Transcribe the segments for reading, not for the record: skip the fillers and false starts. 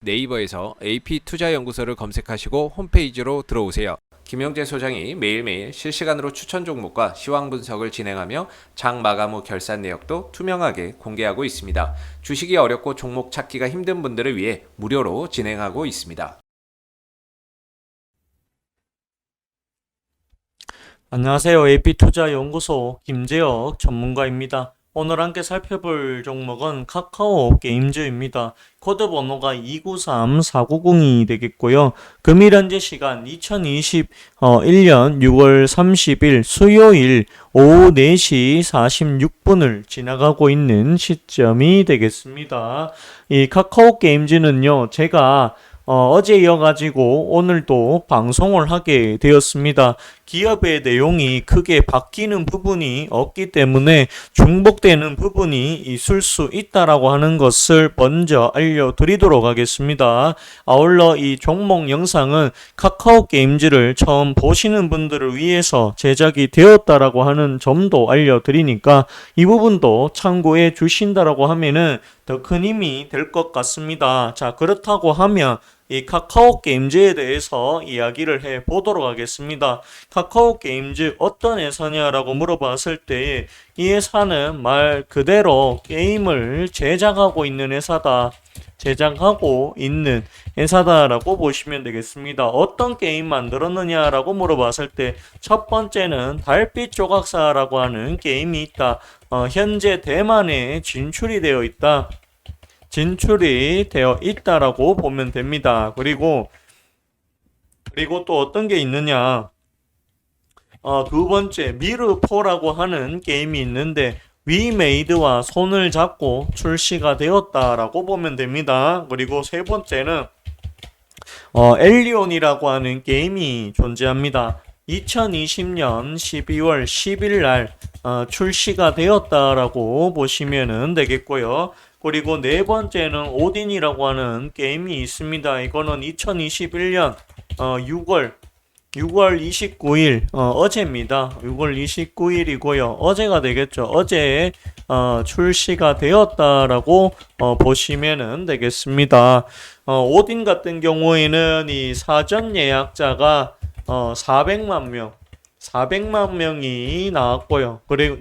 네이버에서 AP투자연구소를 검색하시고 홈페이지로 들어오세요. 김영재 소장이 매일매일 실시간으로 추천 종목과 시황 분석을 진행하며 장 마감 후 결산 내역도 투명하게 공개하고 있습니다. 주식이 어렵고 종목 찾기가 힘든 분들을 위해 무료로 진행하고 있습니다. 안녕하세요. AP투자연구소 김재혁 전문가입니다. 오늘 함께 살펴볼 종목은 카카오 게임즈입니다. 코드 번호가 293490이 되겠고요. 금일 현재 시간 2021년 6월 30일 수요일 오후 4시 46분을 지나가고 있는 시점이 되겠습니다. 이 카카오 게임즈는요, 제가 어제 이어가지고 오늘도 방송을 하게 되었습니다. 기업의 내용이 크게 바뀌는 부분이 없기 때문에 중복되는 부분이 있을 수 있다라고 하는 것을 먼저 알려드리도록 하겠습니다. 아울러 이 종목 영상은 카카오 게임즈를 처음 보시는 분들을 위해서 제작이 되었다라고 하는 점도 알려드리니까 이 부분도 참고해 주신다라고 하면은 더 큰 힘이 될 것 같습니다. 자, 그렇다고 하면 이 카카오 게임즈에 대해서 이야기를 해 보도록 하겠습니다. 카카오 게임즈 어떤 회사냐라고 물어봤을 때 이 회사는 말 그대로 게임을 제작하고 있는 회사다. 제작하고 있는 회사다라고 보시면 되겠습니다. 어떤 게임 만들었느냐라고 물어봤을 때 첫 번째는 달빛 조각사라고 하는 게임이 있다. 현재 대만에 진출이 되어 있다라고 보면 됩니다. 그리고 또 어떤 게 있느냐? 두 번째 미르포라고 하는 게임이 있는데 위메이드와 손을 잡고 출시가 되었다라고 보면 됩니다. 그리고 세 번째는 엘리온이라고 하는 게임이 존재합니다. 2020년 12월 10일 날 출시가 되었다라고 보시면 되겠고요. 그리고 네 번째는 오딘이라고 하는 게임이 있습니다. 이거는 2021년 6월 29일 어제입니다. 6월 29일이고요. 어제가 되겠죠. 어제 출시가 되었다라고 보시면 되겠습니다. 오딘 같은 경우에는 이 사전 예약자가 400만 명이 나왔고요. 그리고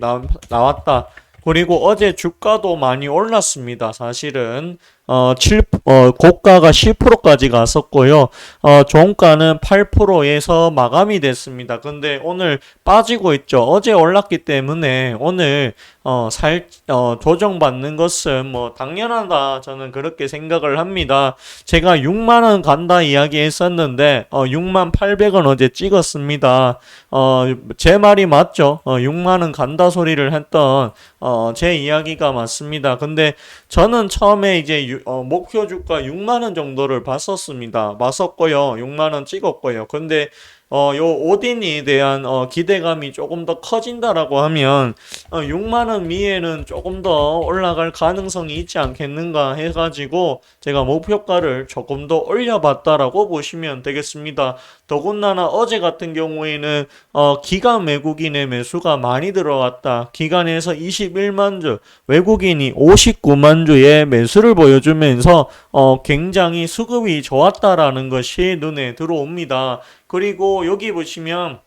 나왔다. 그리고 어제 주가도 많이 올랐습니다. 사실은 고가가 10%까지 갔었고요. 종가는 8%에서 마감이 됐습니다. 근데 오늘 빠지고 있죠. 어제 올랐기 때문에 오늘 조정받는 것은 뭐 당연하다. 저는 그렇게 생각을 합니다. 제가 6만원 간다 이야기했었는데 6만 800원 어제 찍었습니다. 제 말이 맞죠? 6만원 간다 소리를 했던 제 이야기가 맞습니다. 근데 저는 처음에 이제 목표 주가 6만원 정도를 봤었습니다. 봤었고요. 6만원 찍었고요. 근데 요 오딘에 대한 기대감이 조금 더 커진다라고 하면 6만원 미에는 조금 더 올라갈 가능성이 있지 않겠는가 해가지고 제가 목표가를 조금 더 올려봤다라고 보시면 되겠습니다. 더군다나 어제 같은 경우에는 기관 외국인의 매수가 많이 들어왔다. 기관에서 21만 주, 외국인이 59만 주의 매수를 보여주면서 굉장히 수급이 좋았다라는 것이 눈에 들어옵니다. 그리고 여기 보시면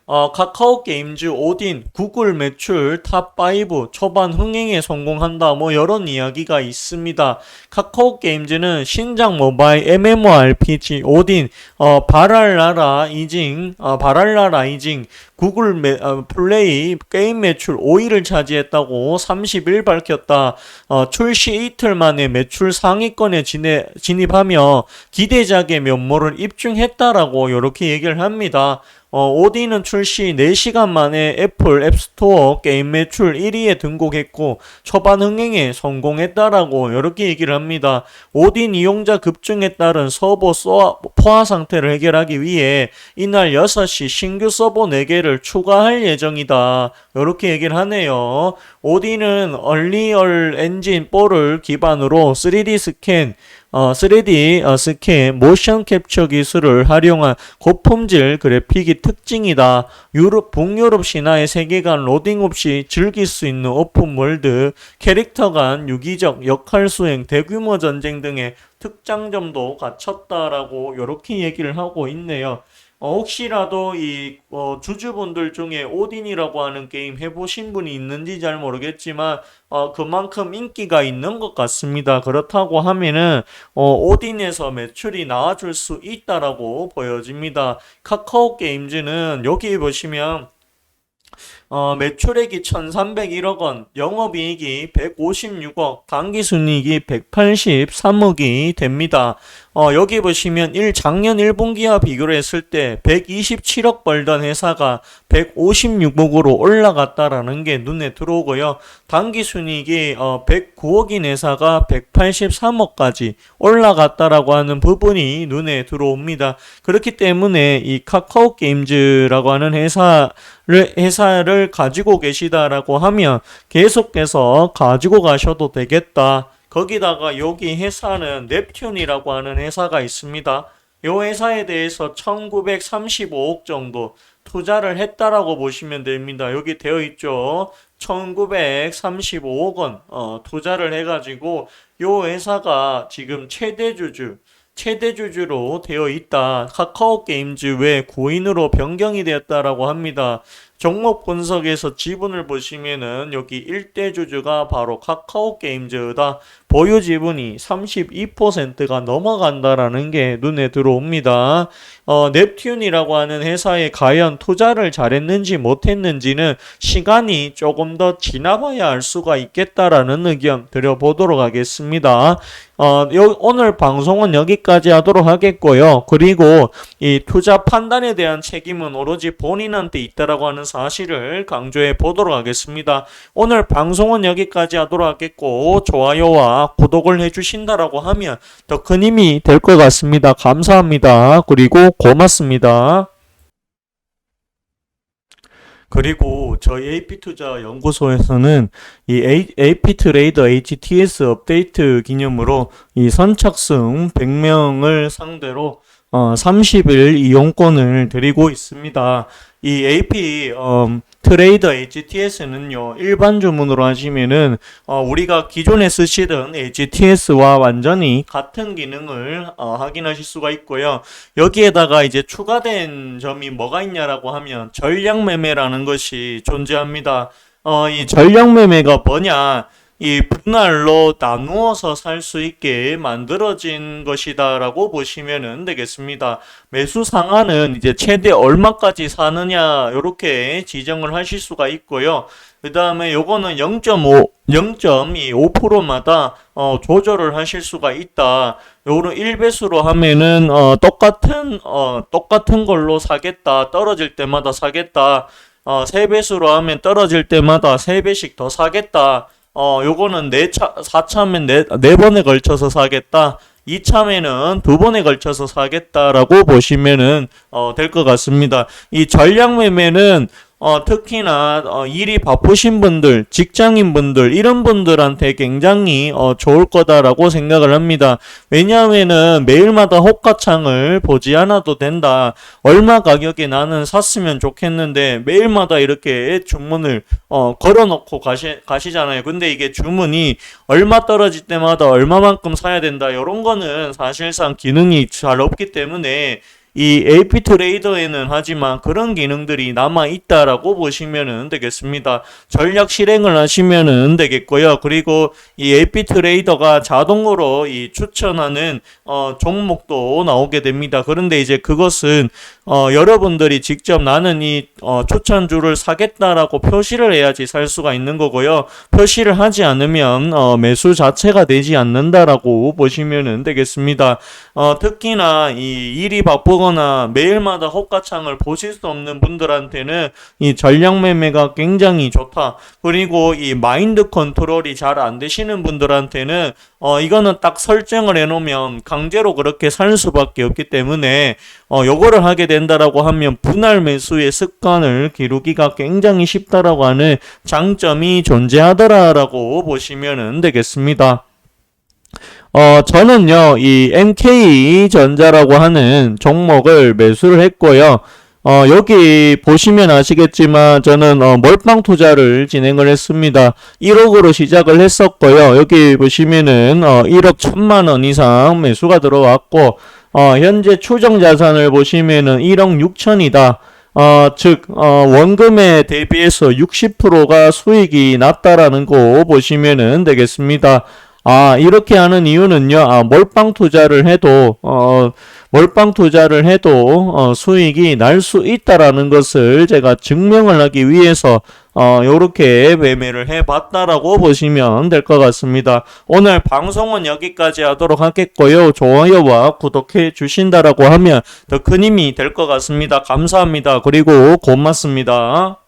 카카오 게임즈 오딘 구글 매출 탑5 초반 흥행에 성공한다 뭐 이런 이야기가 있습니다. 카카오 게임즈는 신작 모바일 MMORPG 오딘 바랄라라 이징 구글 플레이 게임 매출 5위를 차지했다고 30일 밝혔다. 출시 이틀 만에 매출 상위권에 진입하며 기대작의 면모를 입증했다라고 이렇게 얘기를 합니다. 오딘은 출시 4시간 만에 애플 앱스토어 게임 매출 1위에 등극했고 초반 흥행에 성공했다라고 이렇게 얘기를 합니다. 오딘 이용자 급증에 따른 서버 포화 상태를 해결하기 위해 이날 6시 신규 서버 4개를 가지를 추가할 예정이다. 이렇게 얘기를 하네요. 오딘은 얼리얼 엔진 4를 기반으로 3D 스캔, 모션 캡처 기술을 활용한 고품질 그래픽이 특징이다. 북유럽 신화의 세계관 로딩 없이 즐길 수 있는 오픈월드, 캐릭터 간 유기적 역할 수행, 대규모 전쟁 등의 특장점도 갖췄다라고 이렇게 얘기를 하고 있네요. 혹시라도 주주분들 중에 오딘이라고 하는 게임 해보신 분이 있는지 잘 모르겠지만 그만큼 인기가 있는 것 같습니다. 그렇다고 하면은 오딘에서 매출이 나와줄 수 있다라고 보여집니다. 카카오 게임즈는 여기 보시면 매출액이 1301억 원, 영업이익이 156억, 당기순이익이 183억이 됩니다. 여기 보시면 작년 1분기와 비교를 했을 때 127억 벌던 회사가 156억으로 올라갔다라는 게 눈에 들어오고요. 당기순이익이 109억인 회사가 183억까지 올라갔다라고 하는 부분이 눈에 들어옵니다. 그렇기 때문에 이 카카오 게임즈라고 하는 회사를 가지고 계시다라고 하면 계속해서 가지고 가셔도 되겠다. 거기다가 여기 회사는 넵튠이라고 하는 회사가 있습니다. 이 회사에 대해서 1935억 정도 투자를 했다라고 보시면 됩니다. 여기 되어 있죠. 1935억 원 투자를 해가지고 이 회사가 지금 최대주주로 되어 있다. 카카오 게임즈 외 고인으로 변경이 되었다라고 합니다. 종목 분석에서 지분을 보시면은 여기 1대 주주가 바로 카카오 게임즈다. 보유 지분이 32%가 넘어간다라는 게 눈에 들어옵니다. 넵튠이라고 하는 회사에 과연 투자를 잘했는지 못했는지는 시간이 조금 더 지나봐야 알 수가 있겠다라는 의견 드려보도록 하겠습니다. 오늘 방송은 여기까지 하도록 하겠고요. 그리고 이 투자 판단에 대한 책임은 오로지 본인한테 있다라고 하는 사실을 강조해 보도록 하겠습니다. 오늘 방송은 여기까지 하도록 하겠고, 좋아요와 구독을 해주신다라고 하면 더 큰 힘이 될 것 같습니다. 감사합니다. 그리고 고맙습니다. 그리고 저희 AP투자 연구소에서는 이 AP트레이더 HTS 업데이트 기념으로 이 선착순 100명을 상대로 30일 이용권을 드리고 있습니다. 이 AP 트레이더 HTS는요, 일반 주문으로 하시면은 우리가 기존에 쓰시던 HTS와 완전히 같은 기능을 확인하실 수가 있고요. 여기에다가 이제 추가된 점이 뭐가 있냐라고 하면 전략 매매라는 것이 존재합니다. 이 전략 매매가 뭐냐? 이 분할로 나누어서 살 수 있게 만들어진 것이다라고 보시면 되겠습니다. 매수 상한은 이제 최대 얼마까지 사느냐 이렇게 지정을 하실 수가 있고요. 그 다음에 요거는 0.25%마다 조절을 하실 수가 있다. 요거는 1배수로 하면은 똑같은 걸로 사겠다. 떨어질 때마다 사겠다. 3배수로 하면 떨어질 때마다 3배씩 더 사겠다. 요거는 4차면 4번에 걸쳐서 사겠다. 2차면은 2번에 걸쳐서 사겠다라고 보시면은 될 것 같습니다. 이 전략 매매는 특히나 일이 바쁘신 분들, 직장인분들 이런 분들한테 굉장히 좋을 거다라고 생각을 합니다. 왜냐하면은 매일마다 호가창을 보지 않아도 된다. 얼마 가격에 나는 샀으면 좋겠는데 매일마다 이렇게 주문을 걸어놓고 가시잖아요. 근데 이게 주문이 얼마 떨어질 때마다 얼마만큼 사야 된다. 이런 거는 사실상 기능이 잘 없기 때문에 이 AP 트레이더에는 하지만 그런 기능들이 남아 있다라고 보시면 되겠습니다. 전략 실행을 하시면 되겠고요. 그리고 이 AP 트레이더가 자동으로 이 추천하는 종목도 나오게 됩니다. 그런데 이제 그것은 여러분들이 직접 나는 이 추천주를 사겠다라고 표시를 해야지 살 수가 있는 거고요. 표시를 하지 않으면 매수 자체가 되지 않는다라고 보시면 되겠습니다. 특히나 이 일이 바쁘 바쁘거나 매일마다 호가창을 보실 수 없는 분들한테는 이 전량 매매가 굉장히 좋다. 그리고 이 마인드 컨트롤이 잘 안 되시는 분들한테는 이거는 딱 설정을 해놓으면 강제로 그렇게 살 수밖에 없기 때문에 요거를 하게 된다라고 하면 분할 매수의 습관을 기르기가 굉장히 쉽다라고 하는 장점이 존재하더라라고 보시면 되겠습니다. 저는요, 이 MK전자라고 하는 종목을 매수를 했고요. 여기 보시면 아시겠지만 저는 몰빵 투자를 진행을 했습니다. 1억으로 시작을 했었고요. 여기 보시면은 1억 1천만 원 이상 매수가 들어왔고 현재 추정 자산을 보시면은 1억 6천이다. 즉 원금에 대비해서 60%가 수익이 났다라는 거 보시면은 되겠습니다. 이렇게 하는 이유는요, 몰빵 투자를 해도 수익이 날 수 있다라는 것을 제가 증명을 하기 위해서, 요렇게 매매를 해봤다라고 보시면 될 것 같습니다. 오늘 방송은 여기까지 하도록 하겠고요. 좋아요와 구독해 주신다라고 하면 더 큰 힘이 될 것 같습니다. 감사합니다. 그리고 고맙습니다.